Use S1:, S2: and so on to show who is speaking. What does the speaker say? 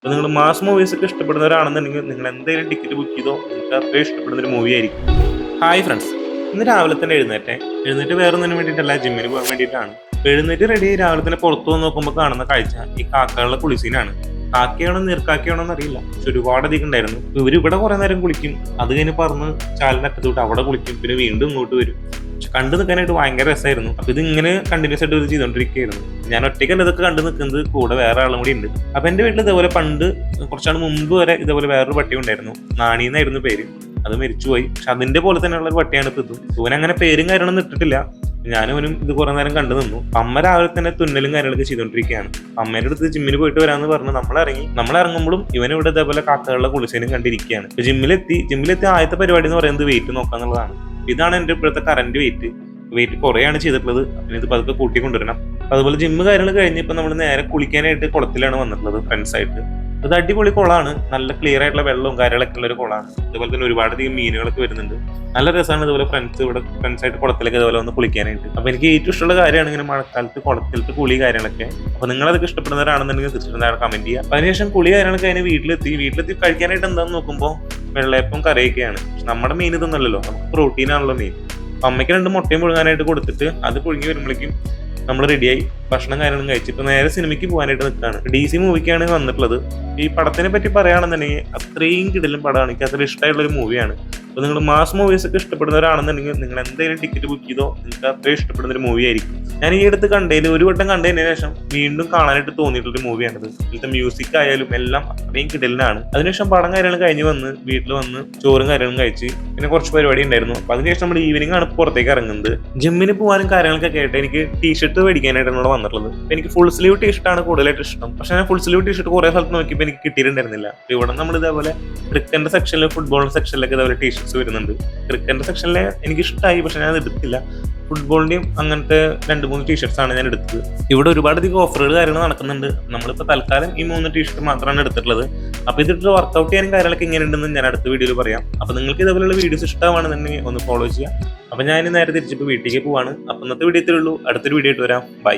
S1: അപ്പോൾ നിങ്ങൾ mass movies ഒക്കെ ഇഷ്ടപ്പെടുന്നവരാണെന്നുണ്ടെങ്കിൽ നിങ്ങൾ എന്തായാലും ടിക്കറ്റ് ബുക്ക് ചെയ്തോ, നിങ്ങൾക്ക് അത്രയും ഇഷ്ടപ്പെടുന്ന ഒരു മൂവി ആയിരിക്കും. ഹായ് ഫ്രണ്ട്സ്, ഇന്ന് രാവിലെ തന്നെ എഴുന്നേറ്റ് വേറെ ഒന്നിനും വേണ്ടിയിട്ടല്ല, ജിമ്മിന് പോകാൻ വേണ്ടിയിട്ടാണ്. എഴുന്നേറ്റ് റെഡി രാവിലെ തന്നെ പുറത്തു വന്ന് നോക്കുമ്പോൾ കാണുന്ന കാഴ്ച ഈ കാക്കകളുടെ കുളിസീനാണ്. കാക്കയാണോ നീർക്കാക്കയാണോ എന്നറിയില്ല, പക്ഷെ ഒരുപാടധികം ഉണ്ടായിരുന്നു. ഇവർ ഇവിടെ കുറെ നേരം കുളിക്കും, അത് കഴിഞ്ഞ് പറന്ന് ചാലിന്റെ അറ്റത്ത് വിട്ട് അവിടെ കുളിക്കും, പിന്നെ വീണ്ടും ഇങ്ങോട്ട് വരും. പക്ഷെ കണ്ടു നിൽക്കാനായിട്ട് ഭയങ്കര രസമായിരുന്നു. അപ്പൊ ഇത് ഇങ്ങനെ കണ്ടിന്യൂസ് ആയിട്ട് ഇത് ചെയ്തോണ്ടിരിക്കുകയായിരുന്നു. ഞാൻ ഒറ്റയ്ക്കല്ല ഇതൊക്കെ കണ്ടു നിൽക്കുന്നത്, കൂടെ വേറെ ആളും കൂടി ഉണ്ട്. അപ്പൊ എന്റെ വീട്ടിൽ ഇതേപോലെ പണ്ട് കുറച്ചാണ് മുമ്പ് വരെ ഇതേപോലെ വേറൊരു പട്ടി ഉണ്ടായിരുന്നു. നാണി എന്നായിരുന്നു പേര്. അത് മരിച്ചുപോയി. പക്ഷെ അതിന്റെ പോലെ തന്നെയുള്ള ഒരു പട്ടിയാണ് ഇപ്പൊ ഇതും. ഇവൻ അങ്ങനെ പേരും കാര്യങ്ങളൊന്നും ഇട്ടിട്ടില്ല. ഞാനും ഇത് കുറെ നേരം കണ്ടു നിന്നു. അമ്മ രാവിലെ തന്നെ തുന്നലും കാര്യങ്ങളൊക്കെ ചെയ്തോണ്ടിരിക്കുകയാണ്. അമ്മേന്റെ അടുത്ത് ജിമ്മിന് പോയിട്ട് വരാന്ന് പറഞ്ഞ് നമ്മൾ ഇറങ്ങുമ്പോഴും ഇവനിവിടെ ഇതേപോലെ കാക്കകളുടെ കുളിസേനും കണ്ടിരിക്കുകയാണ്. ജിമ്മിലെത്തി ആദ്യത്തെ പരിപാടി എന്ന് പറയുന്നത് വെയിറ്റ് നോക്കാന്നുള്ളതാണ്. ഇതാണ് എന്റെ ഇപ്പോഴത്തെ കറന്റ് വെയിറ്റ് കുറെയാണ് ചെയ്തിട്ടുള്ളത്. പിന്നെ ഇത് പതുക്കെ കൂട്ടി കൊണ്ടുവരണം. അതുപോലെ ജിമ്മ് കാര്യങ്ങൾ കഴിഞ്ഞ് ഇപ്പൊ നമ്മൾ നേരെ കുളിക്കാനായിട്ട് കുളത്തിലാണ് വന്നിട്ടുള്ളത് ഫ്രണ്ട്സ് ആയിട്ട്. അത് അടിപൊളി കുളമാണ്, നല്ല ക്ലിയർ ആയിട്ടുള്ള വെള്ളവും കാര്യങ്ങളൊക്കെ ഉള്ള ഒരു കുളമാണ്. അതുപോലെ തന്നെ ഒരുപാടധികം മീനുകളൊക്കെ വരുന്നുണ്ട്. നല്ല രസമാണ് ഇതുപോലെ ഫ്രണ്ട്സ് ആയിട്ട് കുളത്തിലൊക്കെ ഇതുപോലെ വന്ന് കുളിക്കാനായിട്ട്. അപ്പൊ എനിക്ക് ഏറ്റവും ഇഷ്ടമുള്ള കാര്യമാണ് ഇങ്ങനെ മഴക്കാലത്ത് കുളത്തിലത്തെ കുളി കാര്യങ്ങളൊക്കെ. അപ്പൊ നിങ്ങളതൊക്കെ ഇഷ്ടപ്പെടുന്നവരാണെന്നുണ്ടെങ്കിൽ തീർച്ചയായിട്ടും കമന്റ് ചെയ്യുക. അതിനുശേഷം കുളി കാര്യങ്ങളൊക്കെ അതിന് വീട്ടിലെത്തി കഴിക്കാനായിട്ട് എന്താന്ന് നോക്കുമ്പോൾ വെള്ളയപ്പം കറിയൊക്കെയാണ്. പക്ഷെ നമ്മുടെ മീൻ ഇതൊന്നുമല്ലല്ലോ, നമുക്ക് പ്രോട്ടീൻ ആണല്ലോ മെയിൻ. അമ്മയ്ക്ക് 2 മുട്ടയും പുഴുങ്ങാനായിട്ട് കൊടുത്തിട്ട് അത് പുഴുങ്ങി വരുമ്പോഴേക്കും നമ്മൾ റെഡിയായി ഭക്ഷണം കാര്യങ്ങളും കഴിച്ചിട്ട് നേരെ സിനിമയ്ക്ക് പോകാനായിട്ട് നിൽക്കുകയാണ്. DC മൂവിക്കാണ് വന്നിട്ടുള്ളത്. ഈ പടത്തിനെ പറ്റി പറയുകയാണെന്നുണ്ടെങ്കിൽ അത്രയും കിടലും പടമാണ്. എനിക്ക് അത്ര ഇഷ്ടമായിട്ടുള്ള ഒരു മൂവിയാണ്. അപ്പോൾ നിങ്ങൾ മാസ് മൂവീസ് ഒക്കെ ഇഷ്ടപ്പെടുന്നവരാണെന്നുണ്ടെങ്കിൽ നിങ്ങൾ എന്തായാലും ടിക്കറ്റ് ബുക്ക് ചെയ്തോ, നിങ്ങൾക്ക് അത്രയും ഇഷ്ടപ്പെടുന്ന ഒരു മൂവി ആയിരിക്കും. ഞാൻ ഈ അടുത്ത് ഒരു വട്ടം കണ്ടതിന് ശേഷം വീണ്ടും കാണാനായിട്ട് തോന്നിയിട്ടുള്ള മൂവിയാണിത്. ഇതിലത്തെ മ്യൂസിക് ആയാലും എല്ലാം അത്രയും കിടലിനാണ്. അതിനുശേഷം പടം കാര്യങ്ങൾ കഴിഞ്ഞ് വീട്ടിൽ വന്ന് ചോറും കാര്യങ്ങളും കഴിച്ച് പിന്നെ കുറച്ച് പരിപാടി ഉണ്ടായിരുന്നു. അപ്പൊ അതിനുശേഷം നമ്മൾ ഈവനിങ് ആണ് പുറത്തേക്ക് ഇറങ്ങുന്നത്. ജിമ്മിന് പോകാനും കാര്യങ്ങളൊക്കെ ആയിട്ട് എനിക്ക് ടീഷർട്ട് മേടിക്കാനായിട്ടാണ് ഇവിടെ വന്നിട്ടുള്ളത്. എനിക്ക് ഫുൾ സ്ലീവ് ടീഷർട്ടാണ് കൂടുതലായിട്ട് ഇഷ്ടം. പക്ഷെ ഞാൻ ഫുൾ സ്ലീവ് ടീഷർട്ട് കുറെ സ്ഥലത്ത് നോക്കിയപ്പോൾ എനിക്ക് കിട്ടിയിട്ടുണ്ടായിരുന്നില്ല. ഇവിടെ നമ്മൾ ഇതേപോലെ ക്രിക്കറ്റിന്റെ സെക്ഷനിൽ ഫുട്ബോളിന്റെ സെക്ഷനിലൊക്കെ ഇതേപോലെ ടീഷർട്ട്സ് വരുന്നുണ്ട്. ക്രിക്കറ്റിന്റെ സെക്ഷനിൽ എനിക്ക് ഇഷ്ടമായി, പക്ഷെ ഞാൻ അത് എടുത്തില്ല. ഫുട്ബോളിന്റെയും അങ്ങനത്തെ 2-3 ടീഷർട്ട്സ് ആണ് ഞാൻ എടുത്തത്. ഇവിടെ ഒരുപാടധികം ഓഫറുകൾ കാര്യങ്ങൾ നടക്കുന്നുണ്ട്. നമ്മളിപ്പോൾ തൽക്കാലം ഈ 3 ടീഷർട്ട് മാത്രമാണ് എടുത്തിട്ടുള്ളത്. അപ്പോൾ ഇതിട്ട് വർക്കൗട്ട് ചെയ്യാനും കാര്യങ്ങളൊക്കെ എങ്ങനെ ഉണ്ടെന്ന് ഞാൻ അടുത്ത വീഡിയോയിൽ പറയാം. അപ്പോൾ നിങ്ങൾക്ക് ഇതേപോലെയുള്ള വീഡിയോസ് ഇഷ്ടമാണെന്നുണ്ടെങ്കിൽ ഒന്ന് ഫോളോ ചെയ്യുക. അപ്പോൾ ഞാൻ നേരെ തിരിച്ചിപ്പോൾ വീട്ടിലേക്ക് പോവാണ്. അപ്പോൾ ഇന്നത്തെ വീഡിയോ ഇത്രയേ ഉള്ളൂ. അടുത്തൊരു വീഡിയോ ആയിട്ട് വരാം. ബൈ.